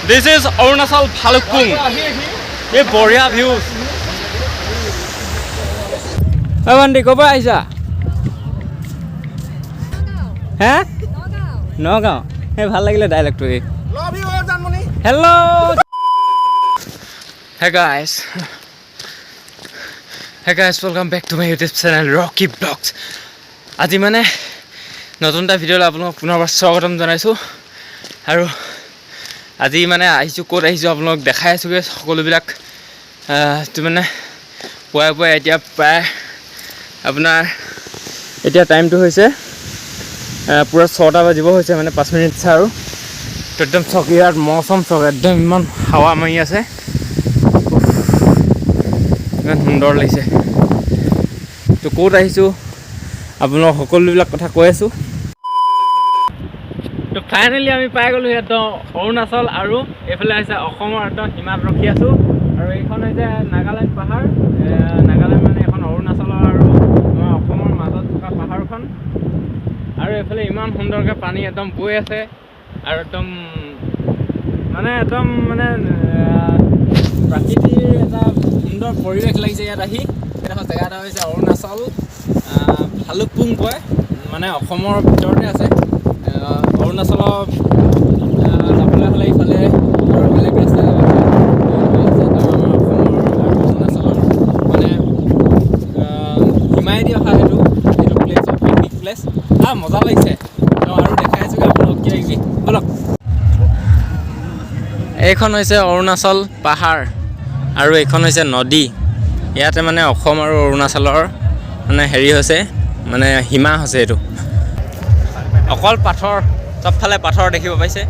This is Arunachal Bhalukpung. ये बढ़िया views. Hey Bandi, कब आइसा? हैं? नगाँव. हे ভাল লাগিলে ডাইলগটো এই. Love you Janmoni. Hello. Hey guys. Hey guys, welcome back to my YouTube channel Rocky Vlogs. আজি মানে নতুন এটা ভিডিঅ' আপোনাক পুনৰবাৰ স্বাগতম জনাইছো আৰু আজি মানে আহিছো ক'ত আহিছো আপোনাক দেখাই আছোগে সকলোবিলাক তো মানে পুৱাই এতিয়া প্ৰায় আপোনাৰ এতিয়া টাইমটো হৈছে পুৰা 6টা বাজিব হৈছে মানে 5 মিনিট আৰু তো একদম চকিয়াৰ মৌসম চক একদম ইমান হাৱা মাৰি আছে ইমান সুন্দৰ লাগিছে তো ক'ত আহিছো আপোনাক সকলোবিলাক কথা কৈ আছো তো ফাইনালি আমি পাই গলো একদম অৰুণাচল আৰু এফালে আছে অসমৰ একদম সীমাত ৰখি আছো আৰু এইখন হৈছে নাগালেণ্ড পাহাৰ নাগালেণ্ড মানে এখন অৰুণাচলৰ আৰু অসমৰ মাজত থকা পাহাৰখন আৰু এফালে ইমান সুন্দৰকৈ পানী একদম বৈ আছে আৰু একদম মানে প্ৰাকৃতিৰ এটা সুন্দৰ পৰিৱেশ লাগিছে ইয়াত আহি এটা জেগা এটা হৈছে অৰুণাচল ভালুকপুং কয় মানে অসমৰ ভিতৰতে আছে অৰুণাচলৰ যাবলৈ হ'লে ইফালে আৰু বেলেগ ৰাস্তা অৰুণাচলৰ মানে সীমাই দি অহা সেইটো প্লেচ পিকনিক প্লেচ মজা লাগিছে আৰু দেখাই আছোঁ আপোনালোক কি বলক এইখন হৈছে অৰুণাচল পাহাৰ আৰু এইখন হৈছে নদী ইয়াতে মানে অসম আৰু অৰুণাচলৰ মানে হেৰি হৈছে মানে সীমা হৈছে এইটো অকল পাথৰ চবফালে পাথৰ দেখিব পাইছে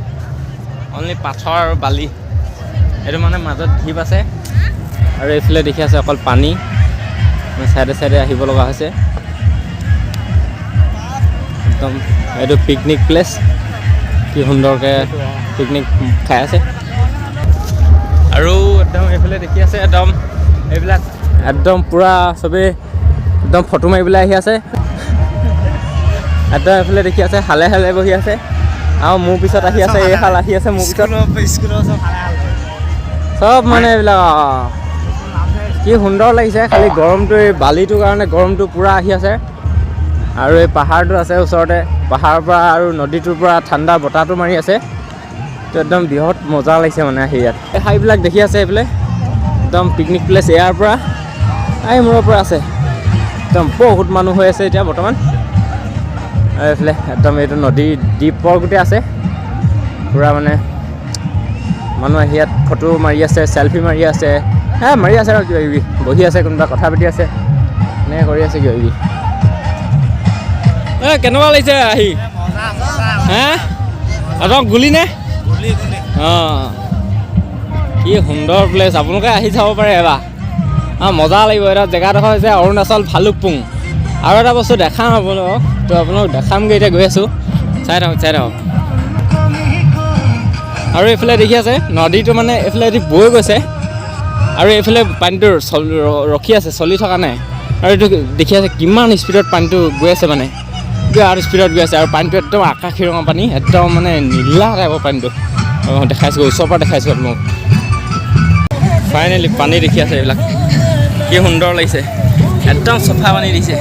অনলি পাথৰ আৰু বালি এইটো মানে মাজত ঢিপ আছে আৰু এইফালে দেখি আছে অকল পানী চাইডে চাইডে আহিব লগা হৈছে একদম এইটো পিকনিক প্লেচ কি সুন্দৰকৈ পিকনিক খাই আছে আৰু একদম এইফালে দেখি আছে একদম এইবিলাক একদম পুৰা চবেই একদম ফটো মাৰিবলৈ আহি আছে একদম এইফালে দেখি আছে হালে হালে বহি আছে আৰু মোৰ পিছত আহি আছে এই হাল আহি আছে মোৰ পিছত চব মানে এইবিলাক কি সুন্দৰ লাগিছে খালি গৰমটো এই বালিটোৰ কাৰণে গৰমটো পূৰা আহি আছে আৰু এই পাহাৰটো আছে ওচৰতে পাহাৰৰ পৰা আৰু নদীটোৰ পৰা ঠাণ্ডা বতাহটো মাৰি আছে তো একদম বৃহৎ মজা লাগিছে মানে আহি ইয়াত এই ঠাইবিলাক দেখি আছে এইফালে একদম পিকনিক প্লেচ ইয়াৰ পৰা এই মূৰৰ পৰা আছে একদম বহুত মানুহ হৈ আছে এতিয়া বৰ্তমান এইফালে একদম এইটো নদী দ্বীপৰ গোটেই আছে পূৰা মানে মানুহ আহি ইয়াত ফটো মাৰি আছে চেলফি মাৰি আছে মাৰি আছে আৰু কিবা কিবি বহি আছে কোনোবা কথা পাতি আছে এনেকৈ কৰি আছে কিবা কিবি কেনেকুৱা লাগিছে আহি একদম গুলি নে অঁ কি সুন্দৰ প্লেচ আপোনালোকে আহি চাব পাৰে এবাৰ মজা লাগিব এটা জেগাডোখৰ হৈছে অৰুণাচল ভালুকপুং আৰু এটা বস্তু দেখাম আপোনালোকক তো আপোনালোক দেখামগৈ এতিয়া গৈ আছোঁ চাই থাকক আৰু এইফালে দেখি আছে নদীটো মানে এইফালে বৈ গৈছে আৰু এইফালে পানীটো ৰখি আছে চলি থকা নাই আৰু এইটো দেখি আছে কিমান স্পীডত পানীটো গৈ আছে মানে আৰু স্পীডত গৈ আছে আৰু পানীটো একদম আকাশী ৰঙৰ পানী একদম মানে নীলা টাইপৰ পানীটো দেখাইছোঁ ওচৰৰ পৰা দেখাইছোঁ আপোনালোক ফাইনেলি পানী দেখি আছে এইবিলাক কি সুন্দৰ লাগিছে একদম চফা পানী দিছে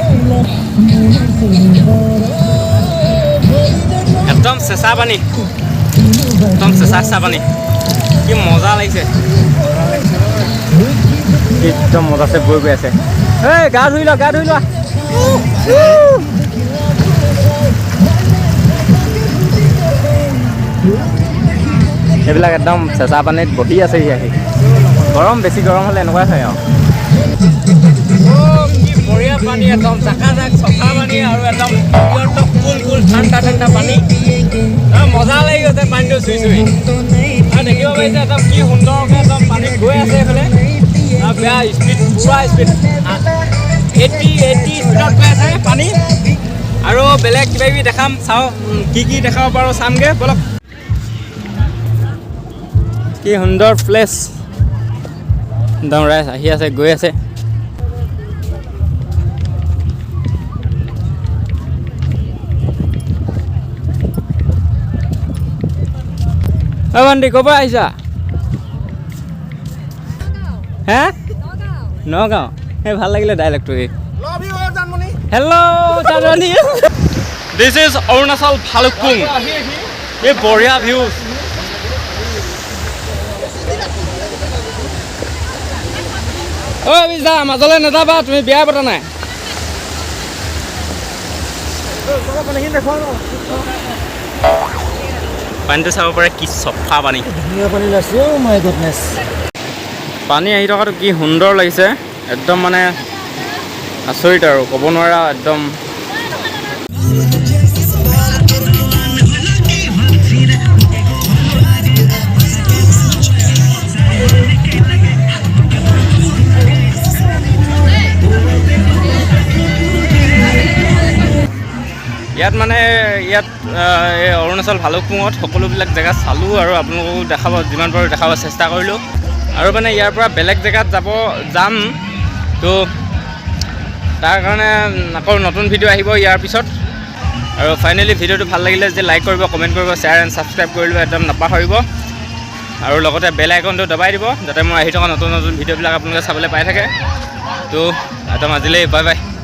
একদম চেঁচা পানী একদম চেঁচা পানী কি মজা লাগিছে একদম মজাছে বৈ গৈ আছে এই গা ধুই লোৱা এইবিলাক একদম চেঁচা পানীত বহি আছে আহি বেছি গৰম হ'লে এনেকুৱাই হয় আৰু কি বঢ়িয়া পানী একদম জাক চফা পানী আৰু একদম কুল ঠাণ্ডা পানী মজা লাগি গৈছে পানীটো চুই আৰু দেখিব পাৰিছে একদম কি সুন্দৰকৈ একদম পানী গৈ আছে এইফালে বেয়া স্পীড পূৰা স্পীড 80 স্পীডত গৈ আছে পানী আৰু বেলেগ কিবা কিবি দেখাম চাওঁ কি দেখাব পাৰোঁ চামগৈ বলক কি সুন্দৰ প্লেচ একদম ৰাইজ আহি আছে গৈ আছে Bandi, ক'ৰ পৰা আহিছা? হে নগাঁও এই ভাল লাগিলে ডাইলেক্টটো hello' Janmoni this is Arunachal Bhalukpong এই বঢ়িয়া ভিউজ ঐ বিজা মাজলৈ নাযাবা তুমি বিয়া পতা নাই পানীটো চাব পাৰে কি চফা পানী পানী আহি থকাটো কি সুন্দৰ লাগিছে একদম মানে আচৰিত আৰু ক'ব নোৱাৰা একদম ইয়াত মানে ইয়াত এই অৰুণাচল ভালুকপুঙত সকলোবিলাক জেগা চালোঁ আৰু আপোনালোকো দেখাব যিমান পাৰোঁ দেখাব চেষ্টা কৰিলোঁ আৰু মানে ইয়াৰ পৰা বেলেগ জেগাত যাম তো তাৰ কাৰণে আকৌ নতুন ভিডিঅ' আহিব ইয়াৰ পিছত আৰু ফাইনেলি ভিডিঅ'টো ভাল লাগিলে যে লাইক কৰিব কমেণ্ট কৰিব শ্বেয়াৰ এণ্ড ছাবস্ক্ৰাইব কৰিব একদম নাপাহৰিব আৰু লগতে বেল আইকনটো দবাই দিব যাতে মই আহি থকা নতুন নতুন ভিডিঅ'বিলাক আপোনালোকে চাবলৈ পাই থাকে তো একদম আজিলৈ বাই বাই